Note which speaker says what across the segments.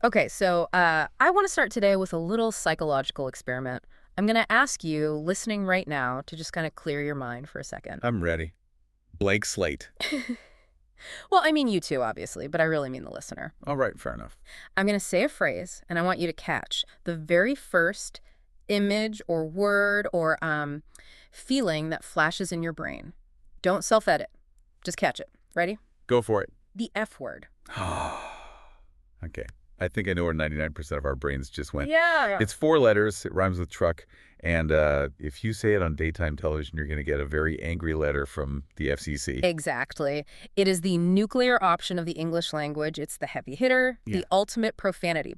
Speaker 1: Okay, so I want to start today with a little psychological experiment. I'm going to ask you, listening right now, to just kind of clear your mind for a second.
Speaker 2: I'm ready. Blank slate.
Speaker 1: Well, I mean you too, obviously, but I really mean the listener.
Speaker 2: All right, fair enough.
Speaker 1: I'm going to say a phrase, and I want you to catch the very first image or word or feeling that flashes in your brain. Don't self-edit. Just catch it. Ready?
Speaker 2: Go for it.
Speaker 1: The F word.
Speaker 2: Okay. I think I know where 99% of our brains just went.
Speaker 1: Yeah.
Speaker 2: It's 4 letters. It rhymes with truck. And if you say it on daytime television, you're going to get a very angry letter from the FCC.
Speaker 1: Exactly. It is the nuclear option of the English language. It's the heavy hitter, the ultimate profanity.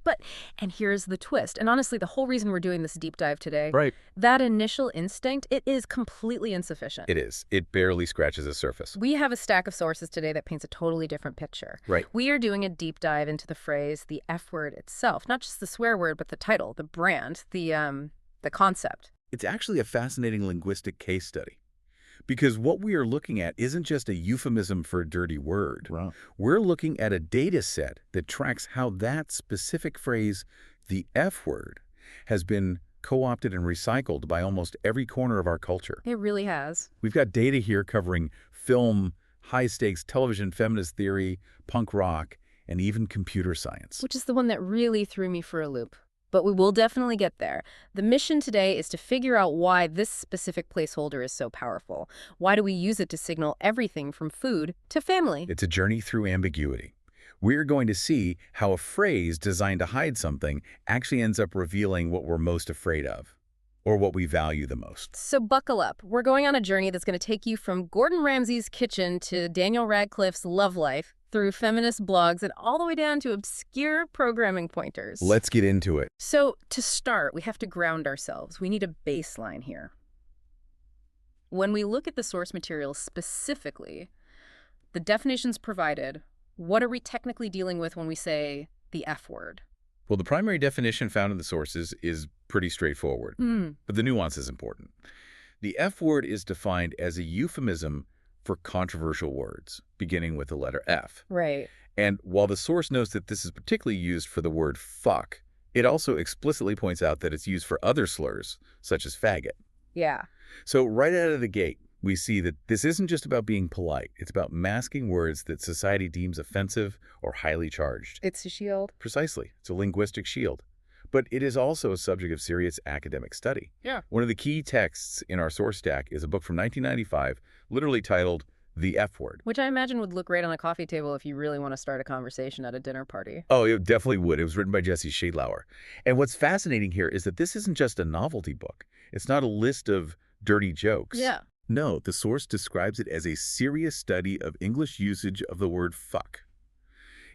Speaker 1: And here's the twist. And honestly, the whole reason we're doing this deep dive today,
Speaker 2: Right.
Speaker 1: that initial instinct, it is completely insufficient.
Speaker 2: It is. It barely scratches the surface.
Speaker 1: We have a stack of sources today that paints a totally different picture.
Speaker 2: Right.
Speaker 1: We are doing a deep dive into the phrase, the F word itself, not just the swear word, but the title, the brand, the concept.
Speaker 2: It's actually a fascinating linguistic case study. Because what we are looking at isn't just a euphemism for a dirty word.
Speaker 3: Wow.
Speaker 2: We're looking at a data set that tracks how that specific phrase, the F word, has been co-opted and recycled by almost every corner of our culture.
Speaker 1: It really has.
Speaker 2: We've got data here covering film, high-stakes television, feminist theory, punk rock, and even computer science.
Speaker 1: Which is the one that really threw me for a loop. But we will definitely get there. The mission today is to figure out why this specific placeholder is so powerful. Why do we use it to signal everything from food to family?
Speaker 2: It's a journey through ambiguity. We're going to see how a phrase designed to hide something actually ends up revealing what we're most afraid of, or what we value the most.
Speaker 1: So buckle up. We're going on a journey that's going to take you from Gordon Ramsay's kitchen to Daniel Radcliffe's love life, through feminist blogs, and all the way down to obscure programming pointers.
Speaker 2: Let's get into it.
Speaker 1: So to start, we have to ground ourselves. We need a baseline here. When we look at the source material specifically, the definitions provided, what are we technically dealing with when we say the F word?
Speaker 2: Well, the primary definition found in the sources is pretty straightforward, but the nuance is important. The F word is defined as a euphemism for controversial words, beginning with the letter F.
Speaker 1: Right.
Speaker 2: And while the source notes that this is particularly used for the word fuck, it also explicitly points out that it's used for other slurs, such as faggot.
Speaker 1: Yeah.
Speaker 2: So right out of the gate, we see that this isn't just about being polite. It's about masking words that society deems offensive or highly charged.
Speaker 1: It's a shield.
Speaker 2: Precisely. It's a linguistic shield. But it is also a subject of serious academic study.
Speaker 1: Yeah.
Speaker 2: One of the key texts in our source stack is a book from 1995, literally titled The F Word.
Speaker 1: Which I imagine would look great on a coffee table if you really want to start a conversation at a dinner party.
Speaker 2: Oh, it definitely would. It was written by Sheidlower. And what's fascinating here is that this isn't just a novelty book. It's not a list of dirty jokes.
Speaker 1: Yeah.
Speaker 2: No, the source describes it as a serious study of English usage of the word fuck.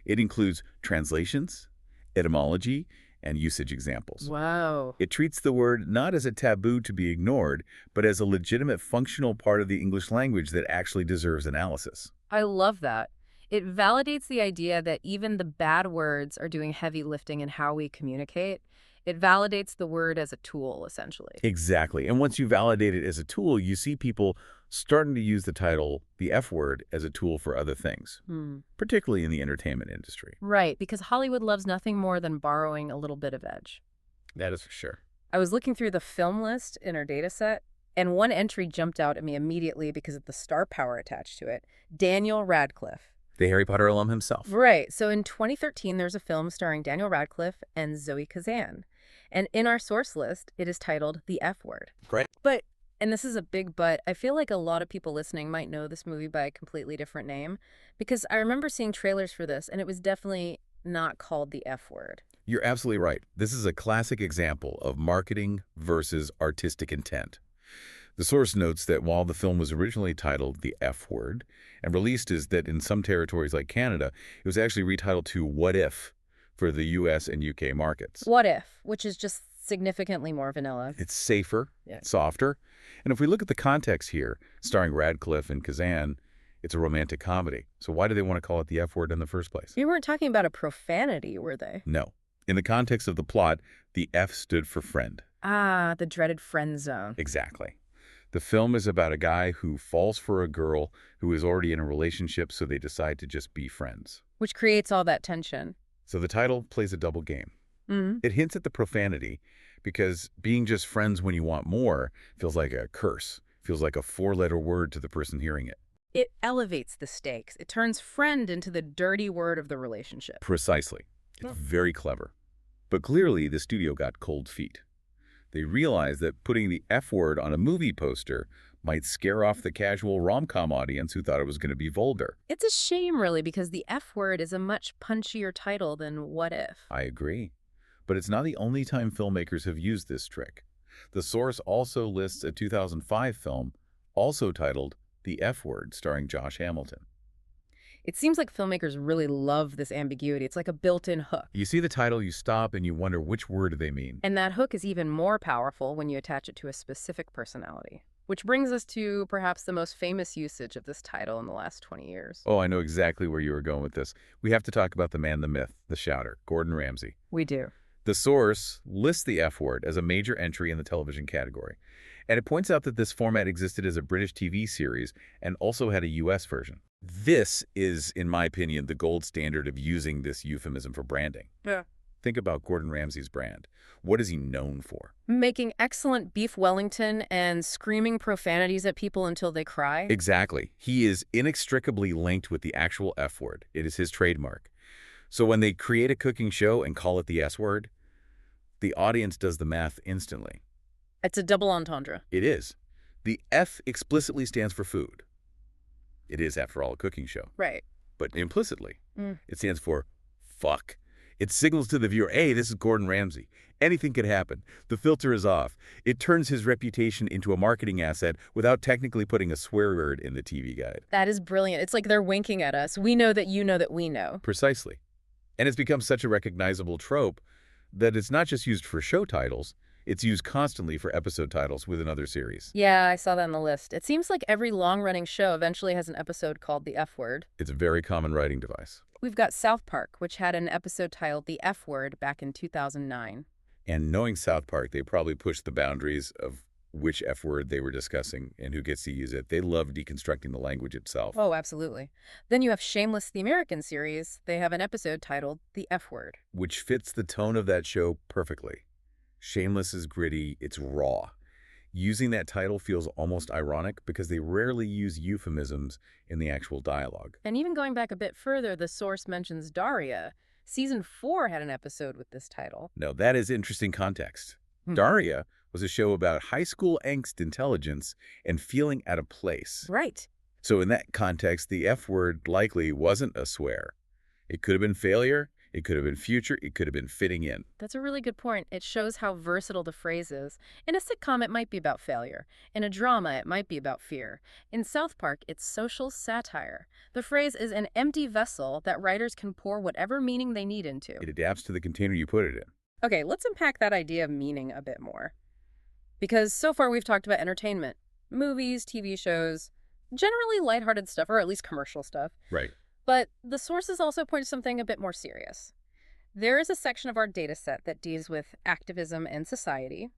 Speaker 2: It includes translations, etymology, and usage examples.
Speaker 1: Wow.
Speaker 2: It treats the word not as a taboo to be ignored, but as a legitimate functional part of the English language that actually deserves analysis.
Speaker 1: I love that. It validates the idea that even the bad words are doing heavy lifting in how we communicate. It validates the word as a tool, essentially.
Speaker 2: Exactly. And once you validate it as a tool, you see people starting to use the title, the F word, as a tool for other things, particularly in the entertainment industry.
Speaker 1: Right, because Hollywood loves nothing more than borrowing a little bit of edge.
Speaker 2: That is for sure.
Speaker 1: I was looking through the film list in our data set, and one entry jumped out at me immediately because of the star power attached to it. Daniel Radcliffe.
Speaker 2: The Harry Potter alum himself.
Speaker 1: Right. So in 2013, there's a film starring Daniel Radcliffe and Zoe Kazan. And in our source list, it is titled The F Word.
Speaker 2: Great.
Speaker 1: But, and this is a big but, I feel like a lot of people listening might know this movie by a completely different name. Because I remember seeing trailers for this, and it was definitely not called The F Word.
Speaker 2: You're absolutely right. This is a classic example of marketing versus artistic intent. The source notes that while the film was originally titled The F Word and released is that in some territories like Canada, it was actually retitled to What If for the US and UK markets.
Speaker 1: What If, which is just significantly more vanilla.
Speaker 2: It's safer,
Speaker 1: Yeah.
Speaker 2: softer. And if we look at the context here, starring Radcliffe and Kazan, it's a romantic comedy. So why do they want to call it the F word in the first place?
Speaker 1: You weren't talking about a profanity, were they?
Speaker 2: No. In the context of the plot, the F stood for friend.
Speaker 1: Ah, the dreaded friend zone.
Speaker 2: Exactly. The film is about a guy who falls for a girl who is already in a relationship, so they decide to just be friends.
Speaker 1: Which creates all that tension.
Speaker 2: So the title plays a double game.
Speaker 1: Mm.
Speaker 2: It hints at the profanity because being just friends when you want more feels like a curse, feels like a four-letter word to the person hearing it.
Speaker 1: It elevates the stakes. It turns friend into the dirty word of the relationship.
Speaker 2: Precisely. It's
Speaker 1: Yeah.
Speaker 2: very clever. But clearly, the studio got cold feet. They realized that putting the F word on a movie poster might scare off the casual rom-com audience who thought it was going to be vulgar.
Speaker 1: It's a shame, really, because the F word is a much punchier title than What If.
Speaker 2: I agree. But it's not the only time filmmakers have used this trick. The source also lists a 2005 film, also titled The F Word, starring Josh Hamilton.
Speaker 1: It seems like filmmakers really love this ambiguity. It's like a built-in hook.
Speaker 2: You see the title, you stop, and you wonder which word do they mean.
Speaker 1: And that hook is even more powerful when you attach it to a specific personality. Which brings us to perhaps the most famous usage of this title in the last 20 years.
Speaker 2: Oh, I know exactly where you were going with this. We have to talk about the man, the myth, the shouter, Gordon Ramsay.
Speaker 1: We do.
Speaker 2: The source lists the F word as a major entry in the television category, and it points out that this format existed as a British TV series and also had a U.S. version. This is, in my opinion, the gold standard of using this euphemism for branding.
Speaker 1: Yeah.
Speaker 2: Think about Gordon Ramsay's brand. What is he known for?
Speaker 1: Making excellent beef Wellington and screaming profanities at people until they cry.
Speaker 2: Exactly. He is inextricably linked with the actual F word. It is his trademark. So when they create a cooking show and call it the S word, the audience does the math instantly.
Speaker 1: It's a double entendre.
Speaker 2: It is. The F explicitly stands for food. It is, after all, a cooking show.
Speaker 1: Right.
Speaker 2: But implicitly, it stands for fuck. It signals to the viewer, hey, this is Gordon Ramsay. Anything could happen. The filter is off. It turns his reputation into a marketing asset without technically putting a swear word in the TV guide.
Speaker 1: That is brilliant. It's like they're winking at us. We know that you know that we know.
Speaker 2: Precisely. And it's become such a recognizable trope that it's not just used for show titles, it's used constantly for episode titles with another series.
Speaker 1: Yeah, I saw that on the list. It seems like every long-running show eventually has an episode called The F Word.
Speaker 2: It's a very common writing device.
Speaker 1: We've got South Park, which had an episode titled The F Word back in 2009.
Speaker 2: And knowing South Park, they probably pushed the boundaries of which F word they were discussing and who gets to use it. They love deconstructing the language itself.
Speaker 1: Oh, absolutely. Then you have Shameless, the American series. They have an episode titled The F Word.
Speaker 2: Which fits the tone of that show perfectly. Shameless is gritty, it's raw. Using that title feels almost ironic because they rarely use euphemisms in the actual dialogue.
Speaker 1: And even going back a bit further, the source mentions Daria. Season 4 had an episode with this title.
Speaker 2: Now, that is interesting context. Daria was a show about high school angst intelligence and feeling out of place.
Speaker 1: Right.
Speaker 2: So in that context, the F word likely wasn't a swear. It could have been failure, it could have been future, it could have been fitting in.
Speaker 1: That's a really good point. It shows how versatile the phrase is. In a sitcom, it might be about failure. In a drama, it might be about fear. In South Park, it's social satire. The phrase is an empty vessel that writers can pour whatever meaning they need into.
Speaker 2: It adapts to the container you put it in.
Speaker 1: Okay, let's unpack that idea of meaning a bit more. Because so far we've talked about entertainment, movies, TV shows, generally lighthearted stuff, or at least commercial stuff.
Speaker 2: Right.
Speaker 1: But the sources also point to something a bit more serious. There is a section of our data set that deals with activism and society,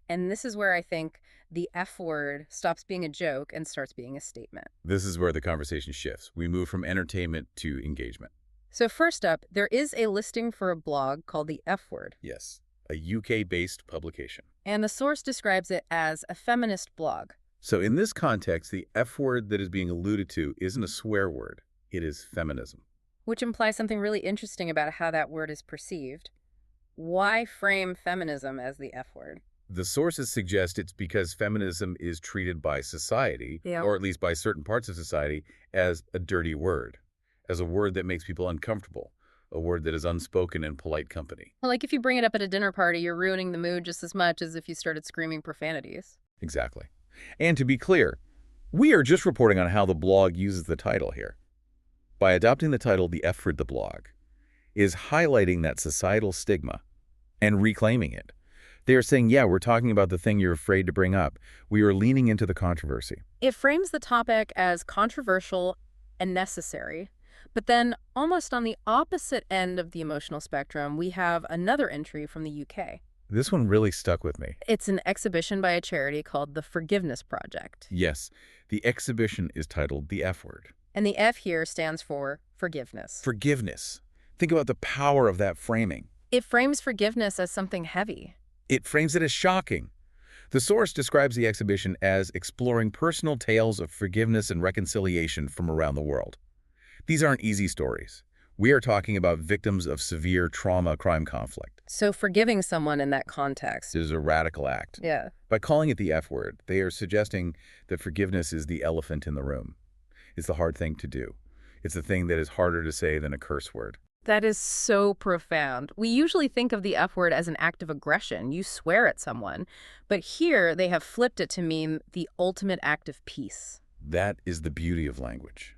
Speaker 1: and this is where I think the F word stops being a joke and starts being a statement.
Speaker 2: This is where the conversation shifts. We move from entertainment to engagement.
Speaker 1: So first up, there is a listing for a blog called the F Word.
Speaker 2: Yes, a UK-based publication.
Speaker 1: And the source describes it as a feminist blog.
Speaker 2: So in this context, the F word that is being alluded to isn't a swear word. It is feminism.
Speaker 1: Which implies something really interesting about how that word is perceived. Why frame feminism as the F word?
Speaker 2: The sources suggest it's because feminism is treated by society,
Speaker 1: Yeah.
Speaker 2: or at least by certain parts of society, as a dirty word, as a word that makes people uncomfortable, a word that is unspoken in polite company.
Speaker 1: Well, like if you bring it up at a dinner party, you're ruining the mood just as much as if you started screaming profanities.
Speaker 2: Exactly. And to be clear, we are just reporting on how the blog uses the title here. By adopting the title The F Word, the blog is highlighting that societal stigma and reclaiming it. They are saying, yeah, we're talking about the thing you're afraid to bring up. We are leaning into the controversy.
Speaker 1: It frames the topic as controversial and necessary. But then, almost on the opposite end of the emotional spectrum, we have another entry from the UK.
Speaker 2: This one really stuck with me.
Speaker 1: It's an exhibition by a charity called the Forgiveness Project.
Speaker 2: Yes, the exhibition is titled The F Word.
Speaker 1: And the F here stands for forgiveness.
Speaker 2: Forgiveness. Think about the power of that framing.
Speaker 1: It frames forgiveness as something heavy.
Speaker 2: It frames it as shocking. The source describes the exhibition as exploring personal tales of forgiveness and reconciliation from around the world. These aren't easy stories. We are talking about victims of severe trauma crime conflict.
Speaker 1: So forgiving someone in that context
Speaker 2: is a radical act.
Speaker 1: Yeah.
Speaker 2: By calling it the F word, they are suggesting that forgiveness is the elephant in the room. It's the hard thing to do. It's the thing that is harder to say than a curse word.
Speaker 1: That is so profound. We usually think of the F word as an act of aggression. You swear at someone. But here they have flipped it to mean the ultimate act of peace.
Speaker 2: That is the beauty of language.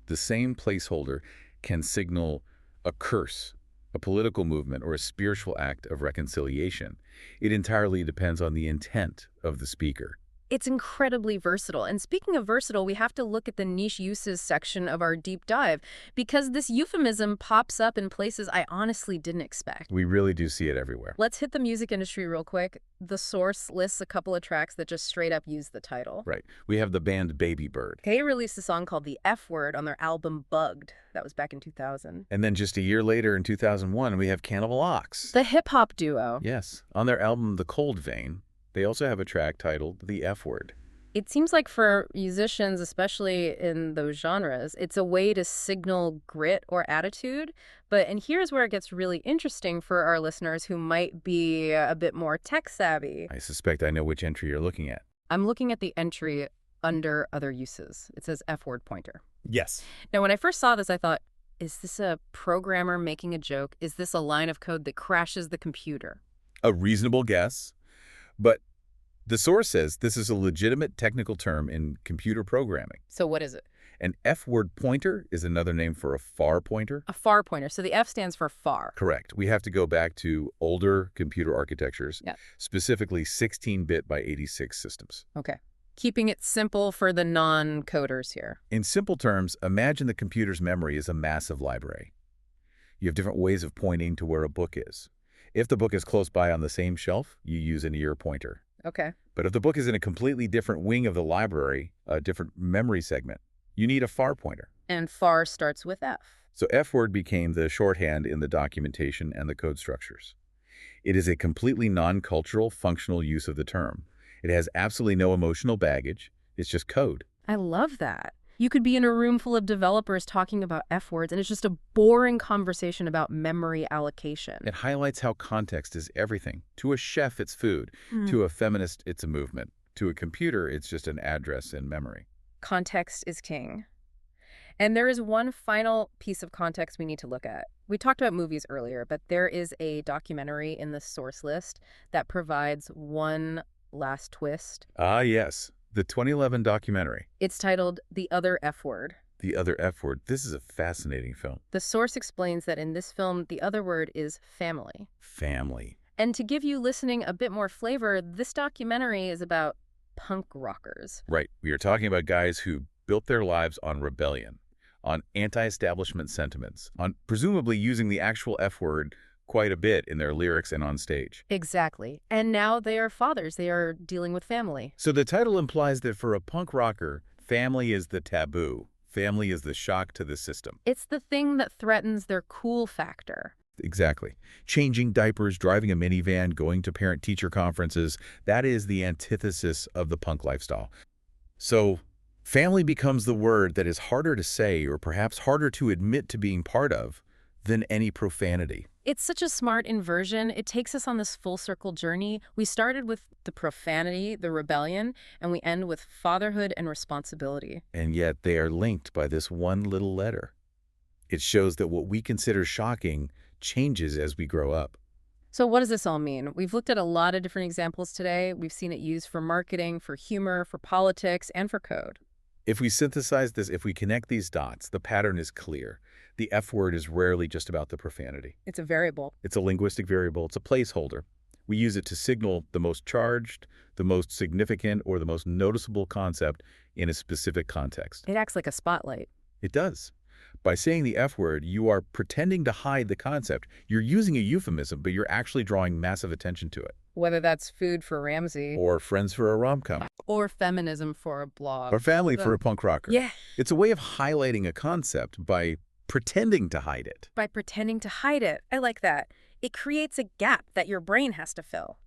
Speaker 2: The same placeholder can signal a curse, a political movement, or a spiritual act of reconciliation. It entirely depends on the intent of the speaker.
Speaker 1: It's incredibly versatile. And speaking of versatile, we have to look at the niche uses section of our deep dive, because this euphemism pops up in places I honestly didn't expect.
Speaker 2: We really do see it everywhere.
Speaker 1: Let's hit the music industry real quick. The source lists a couple of tracks that just straight up use the title.
Speaker 2: Right. We have the band Baby Bird.
Speaker 1: They released a song called The F Word on their album Bugged. That was back in 2000.
Speaker 2: And then just a year later in 2001, we have Cannibal Ox.
Speaker 1: The hip-hop duo.
Speaker 2: Yes. On their album The Cold Vein, they also have a track titled The F Word.
Speaker 1: It seems like for musicians, especially in those genres, it's a way to signal grit or attitude. And here's where it gets really interesting for our listeners who might be a bit more tech savvy.
Speaker 2: I suspect I know which entry you're looking at.
Speaker 1: I'm looking at the entry under other uses. It says F word pointer.
Speaker 2: Yes.
Speaker 1: Now, when I first saw this, I thought, is this a programmer making a joke? Is this a line of code that crashes the computer?
Speaker 2: A reasonable guess. But the source says this is a legitimate technical term in computer programming.
Speaker 1: So what is it?
Speaker 2: An F-word pointer is another name for a far pointer.
Speaker 1: A far pointer. So the F stands for far.
Speaker 2: Correct. We have to go back to older computer architectures, specifically 16-bit by 86 systems.
Speaker 1: Okay. Keeping it simple for the non-coders here.
Speaker 2: In simple terms, imagine the computer's memory is a massive library. You have different ways of pointing to where a book is. If the book is close by on the same shelf, you use an ear pointer.
Speaker 1: Okay.
Speaker 2: But if the book is in a completely different wing of the library, a different memory segment, you need a far pointer.
Speaker 1: And far starts with F.
Speaker 2: So F-word became the shorthand in the documentation and the code structures. It is a completely non-cultural, functional use of the term. It has absolutely no emotional baggage. It's just code.
Speaker 1: I love that. You could be in a room full of developers talking about F words, and it's just a boring conversation about memory allocation.
Speaker 2: It highlights how context is everything. To a chef, it's food. To a feminist, it's a movement. To a computer, it's just an address in memory.
Speaker 1: Context is king. And there is one final piece of context we need to look at. We talked about movies earlier, but there is a documentary in the source list that provides one last twist.
Speaker 2: Ah, yes. The 2011 documentary.
Speaker 1: It's titled The Other F Word.
Speaker 2: The Other F Word. This is a fascinating film.
Speaker 1: The source explains that in this film, the other word is family.
Speaker 2: Family.
Speaker 1: And to give you listening a bit more flavor, this documentary is about punk rockers.
Speaker 2: Right. We are talking about guys who built their lives on rebellion, on anti-establishment sentiments, on presumably using the actual F word quite a bit in their lyrics and on stage.
Speaker 1: Exactly. And now they are fathers. They are dealing with family.
Speaker 2: So the title implies that for a punk rocker, family is the taboo. Family is the shock to the system.
Speaker 1: It's the thing that threatens their cool factor.
Speaker 2: Exactly. Changing diapers, driving a minivan, going to parent-teacher conferences, that is the antithesis of the punk lifestyle. So family becomes the word that is harder to say or perhaps harder to admit to being part of than any profanity.
Speaker 1: It's such a smart inversion. It takes us on this full circle journey. We started with the profanity, the rebellion, and we end with fatherhood and responsibility.
Speaker 2: And yet they are linked by this one little letter. It shows that what we consider shocking changes as we grow up.
Speaker 1: So what does this all mean? We've looked at a lot of different examples today. We've seen it used for marketing, for humor, for politics, and for code.
Speaker 2: If we synthesize this, if we connect these dots, the pattern is clear. The F word is rarely just about the profanity.
Speaker 1: It's a variable.
Speaker 2: It's a linguistic variable. It's a placeholder. We use it to signal the most charged, the most significant, or the most noticeable concept in a specific context.
Speaker 1: It acts like a spotlight.
Speaker 2: It does. By saying the F word, you are pretending to hide the concept. You're using a euphemism, but you're actually drawing massive attention to it.
Speaker 1: Whether that's food for Ramsay.
Speaker 2: Or friends for a rom-com.
Speaker 1: Or feminism for a blog.
Speaker 2: Or family for a punk rocker.
Speaker 1: Yeah.
Speaker 2: It's a way of highlighting a concept by pretending to hide it.
Speaker 1: By pretending to hide it. I like that. It creates a gap that your brain has to fill.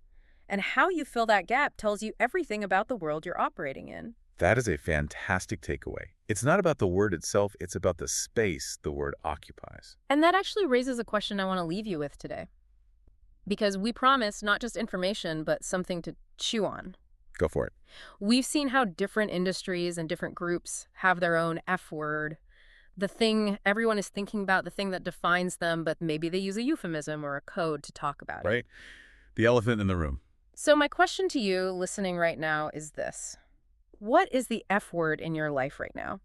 Speaker 1: And how you fill that gap tells you everything about the world you're operating in.
Speaker 2: That is a fantastic takeaway. It's not about the word itself, it's about the space the word occupies.
Speaker 1: And that actually raises a question I want to leave you with today. Because we promise not just information, but something to chew on.
Speaker 2: Go for it.
Speaker 1: We've seen how different industries and different groups have their own F word. The thing everyone is thinking about, the thing that defines them, but maybe they use a euphemism or a code to talk about it.
Speaker 2: Right? The elephant in the room.
Speaker 1: So my question to you listening right now is this. What is the F word in your life right now?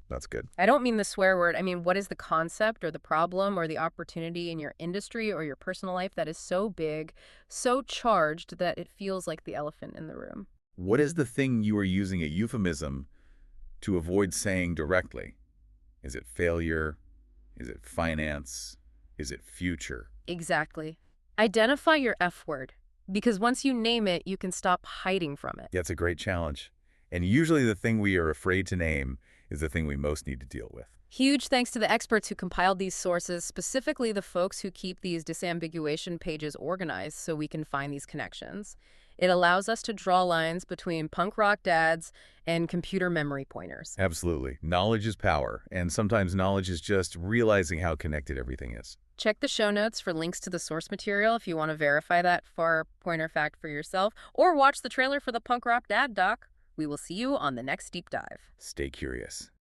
Speaker 2: That's good.
Speaker 1: I don't mean the swear word. I mean, what is the concept or the problem or the opportunity in your industry or your personal life that is so big, so charged that it feels like the elephant in the room?
Speaker 2: What is the thing you are using a euphemism to avoid saying directly? Is it failure? Is it finance? Is it future?
Speaker 1: Exactly. Identify your F word, because once you name it, you can stop hiding from it.
Speaker 2: That's a great challenge. And usually the thing we are afraid to name is the thing we most need to deal with.
Speaker 1: Huge thanks to the experts who compiled these sources, specifically the folks who keep these disambiguation pages organized so we can find these connections. It allows us to draw lines between punk rock dads and computer memory pointers.
Speaker 2: Absolutely. Knowledge is power, and sometimes knowledge is just realizing how connected everything is.
Speaker 1: Check the show notes for links to the source material if you want to verify that far pointer fact for yourself, or watch the trailer for the Punk Rock Dad doc. We will see you on the next deep dive.
Speaker 2: Stay curious.